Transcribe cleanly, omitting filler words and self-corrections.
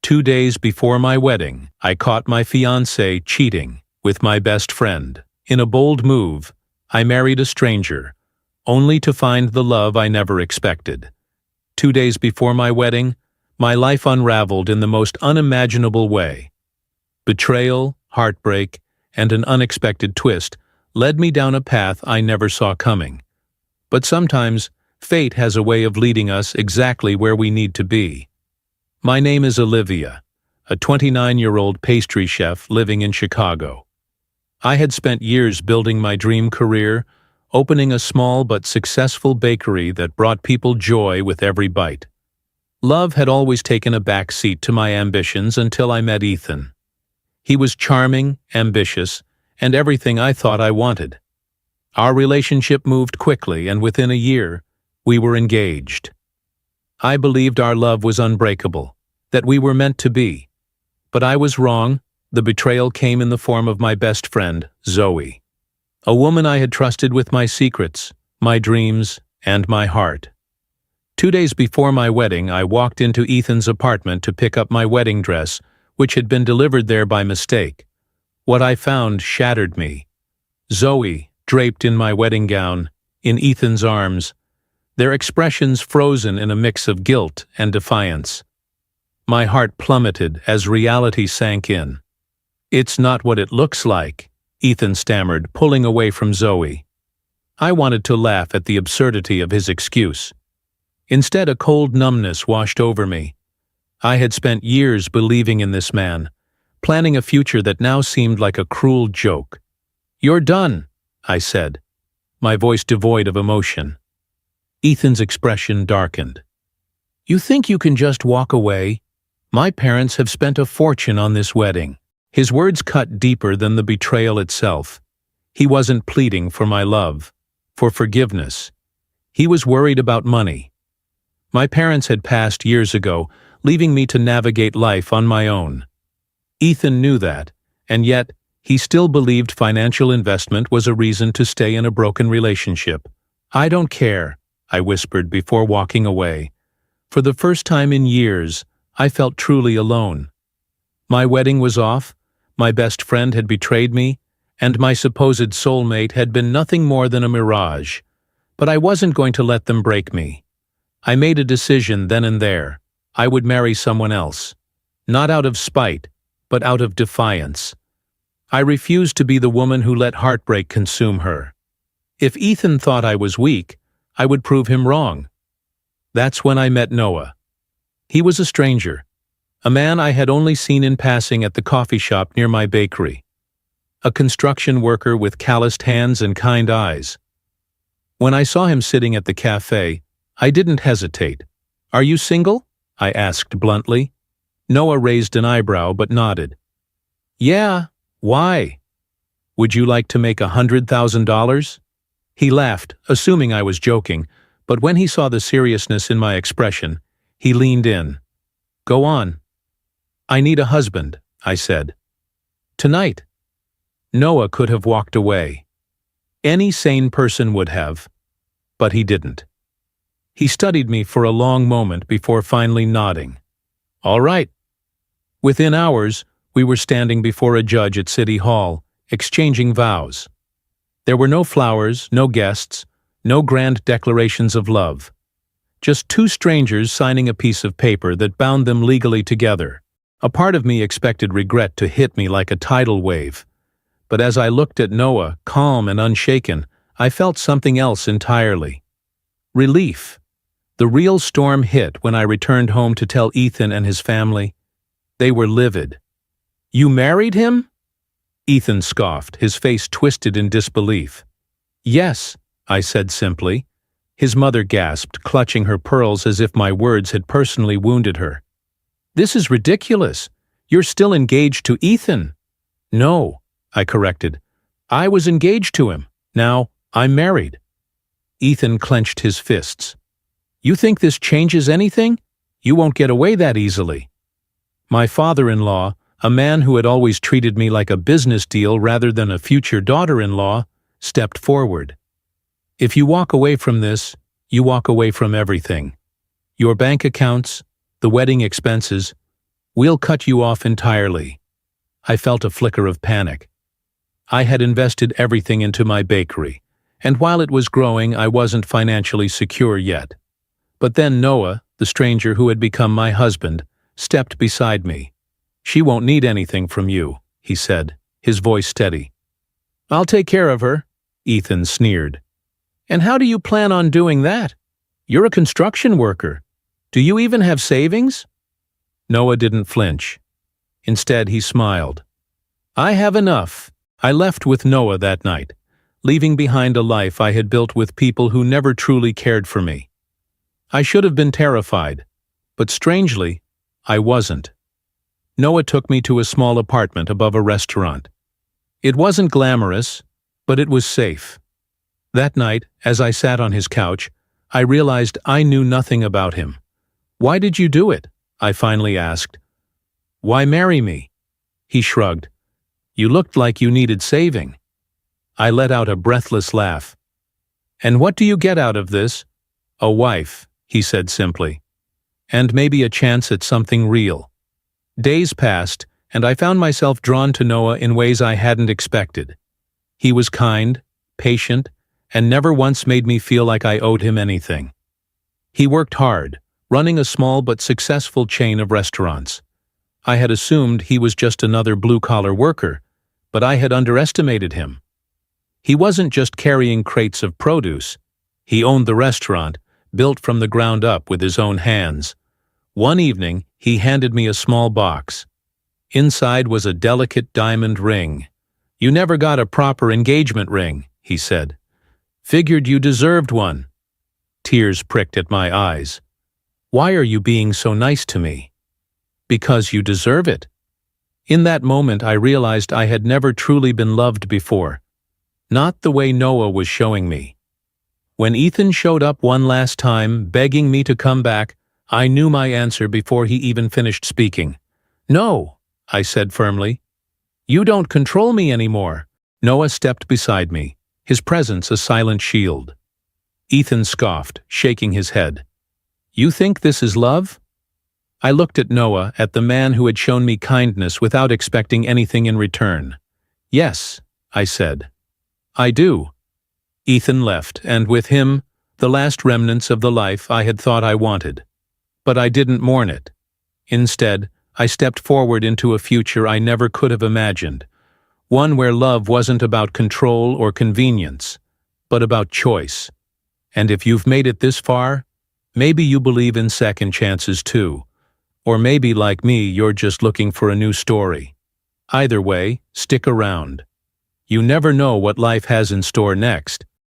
2 days before my wedding, I caught my fiancé cheating with my best friend. In a bold move, I married a stranger, only to find the love I never expected. 2 days before my wedding, my life unraveled in the most unimaginable way. Betrayal, heartbreak, and an unexpected twist led me down a path I never saw coming. But sometimes, fate has a way of leading us exactly where we need to be. My name is Olivia, a 29-year-old pastry chef living in Chicago. I had spent years building my dream career, opening a small but successful bakery that brought people joy with every bite. Love had always taken a back seat to my ambitions until I met Ethan. He was charming, ambitious, and everything I thought I wanted. Our relationship moved quickly, and within a year, we were engaged. I believed our love was unbreakable, that we were meant to be. But I was wrong. The betrayal came in the form of my best friend, Zoe, a woman I had trusted with my secrets, my dreams, and my heart. 2 days before my wedding, I walked into Ethan's apartment to pick up my wedding dress, which had been delivered there by mistake. What I found shattered me. Zoe, draped in my wedding gown, in Ethan's arms, their expressions frozen in a mix of guilt and defiance. My heart plummeted as reality sank in. "It's not what it looks like," Ethan stammered, pulling away from Zoe. I wanted to laugh at the absurdity of his excuse. Instead, a cold numbness washed over me. I had spent years believing in this man, planning a future that now seemed like a cruel joke. "You're done," I said, my voice devoid of emotion. Ethan's expression darkened. "You think you can just walk away? My parents have spent a fortune on this wedding." His words cut deeper than the betrayal itself. He wasn't pleading for my love, for forgiveness. He was worried about money. My parents had passed years ago, leaving me to navigate life on my own. Ethan knew that, and yet he still believed financial investment was a reason to stay in a broken relationship. "I don't care," I whispered before walking away. For the first time in years, I felt truly alone. My wedding was off, my best friend had betrayed me, and my supposed soulmate had been nothing more than a mirage. But I wasn't going to let them break me. I made a decision then and there. I would marry someone else. Not out of spite, but out of defiance. I refused to be the woman who let heartbreak consume her. If Ethan thought I was weak, I would prove him wrong. That's when I met Noah. He was a stranger, a man I had only seen in passing at the coffee shop near my bakery. A construction worker with calloused hands and kind eyes. When I saw him sitting at the cafe, I didn't hesitate. "Are you single?" I asked bluntly. Noah raised an eyebrow but nodded. "Yeah, why? Would you like to make $100,000? He laughed, assuming I was joking, but when he saw the seriousness in my expression, he leaned in. "Go on." "I need a husband," I said. "Tonight." Noah could have walked away. Any sane person would have, but he didn't. He studied me for a long moment before finally nodding. "All right." Within hours, we were standing before a judge at City Hall, exchanging vows. There were no flowers, no guests, no grand declarations of love. Just two strangers signing a piece of paper that bound them legally together. A part of me expected regret to hit me like a tidal wave. But as I looked at Noah, calm and unshaken, I felt something else entirely. Relief. The real storm hit when I returned home to tell Ethan and his family. They were livid. "You married him?" Ethan scoffed, his face twisted in disbelief. "Yes," I said simply. His mother gasped, clutching her pearls as if my words had personally wounded her. "This is ridiculous. You're still engaged to Ethan." "No," I corrected. "I was engaged to him. Now, I'm married." Ethan clenched his fists. "You think this changes anything? You won't get away that easily." My father-in-law, a man who had always treated me like a business deal rather than a future daughter-in-law, stepped forward. "If you walk away from this, you walk away from everything. Your bank accounts, the wedding expenses, We'll cut you off entirely. I felt a flicker of panic. I had invested everything into my bakery, and while it was growing, I wasn't financially secure yet. But then Noah, the stranger who had become my husband, stepped beside me. "She won't need anything from you," he said, his voice steady. "I'll take care of her," Ethan sneered. "And how do you plan on doing that? You're a construction worker. Do you even have savings?" Noah didn't flinch. Instead, he smiled. "I have enough." I left with Noah that night, leaving behind a life I had built with people who never truly cared for me. I should have been terrified, but strangely, I wasn't. Noah took me to a small apartment above a restaurant. It wasn't glamorous, but it was safe. That night, as I sat on his couch, I realized I knew nothing about him. "Why did you do it?" I finally asked. "Why marry me?" He shrugged. "You looked like you needed saving." I let out a breathless laugh. "And what do you get out of this?" "A wife," he said simply. "And maybe a chance at something real." Days passed, and I found myself drawn to Noah in ways I hadn't expected. He was kind, patient, and never once made me feel like I owed him anything. He worked hard, running a small but successful chain of restaurants. I had assumed he was just another blue-collar worker, but I had underestimated him. He wasn't just carrying crates of produce. He owned the restaurant, built from the ground up with his own hands. One evening, he handed me a small box. Inside was a delicate diamond ring. "You never got a proper engagement ring," he said. "Figured you deserved one." Tears pricked at my eyes. "Why are you being so nice to me?" "Because you deserve it." In that moment, I realized I had never truly been loved before. Not the way Noah was showing me. When Ethan showed up one last time, begging me to come back, I knew my answer before he even finished speaking. "No," I said firmly. "You don't control me anymore." Noah stepped beside me, his presence a silent shield. Ethan scoffed, shaking his head. "You think this is love?" I looked at Noah, at the man who had shown me kindness without expecting anything in return. "Yes," I said. "I do." Ethan left, and with him, the last remnants of the life I had thought I wanted. But I didn't mourn it. Instead, I stepped forward into a future I never could have imagined, one where love wasn't about control or convenience, but about choice. And if you've made it this far, maybe you believe in second chances too. Or maybe, like me, you're just looking for a new story. Either way, stick around. You never know what life has in store next.